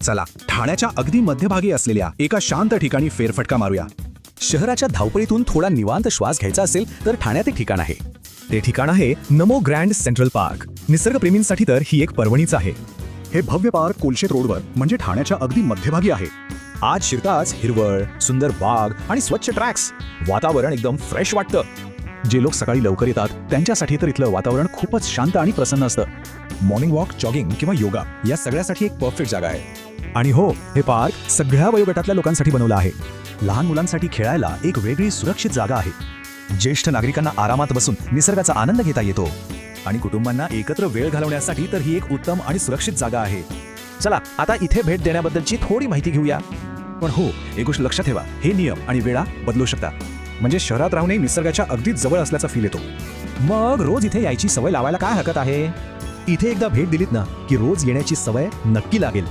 चला ठाण्याच्या अगदी मध्यभागी असलेल्या एका शांत ठिकाणी फेरफटका मारूया. शहराच्या धावपळीतून थोडा निवांत श्वास घ्यायचा असेल तर ठाण्यात एक ठिकाण आहे. ते ठिकाण आहे नमो ग्रँड सेंट्रल पार्क. निसर्गप्रेमींसाठी तर ही एक पर्वणीच आहे. हे भव्य पार्क कोलशेत रोडवर म्हणजे ठाण्याच्या अगदी मध्यभागी आहे. आज शिरताच हिरवळ, सुंदर बाग आणि स्वच्छ ट्रॅक्स. वातावरण एकदम फ्रेश वाटतं. जे लोक सकाळी लवकर येतात त्यांच्यासाठी तर इथलं वातावरण खूपच शांत आणि प्रसन्न असतं. मॉर्निंग वॉक, जॉगिंग किंवा योगा या सगळ्यासाठी एक परफेक्ट जागा आहे. आणि हो, हे पार्क सगळ्या वयोगटातल्या लोकांसाठी बनवलं आहे. लहान मुलांसाठी खेळायला एक वेगळी सुरक्षित जागा आहे. ज्येष्ठ नागरिकांना आरामात बसून निसर्गाचा आनंद घेता येतो. आणि कुटुंबांना एकत्र वेळ घालवण्यासाठी तर ही एक उत्तम आणि सुरक्षित जागा आहे. चला आता इथे भेट देण्याबद्दलची थोडी माहिती घेऊया. पण हो, एक गोष्ट लक्षात ठेवा, हे नियम आणि वेळा बदलू शकतात. म्हणजे शहरात राहूनही निसर्गाच्या अगदी जवळ असल्याचा फील येतो. मग रोज इथे यायची सवय लावायला काय हरकत आहे? इथे एकदा भेट दिलीत ना की रोज येण्याची सवय नक्की लागेल.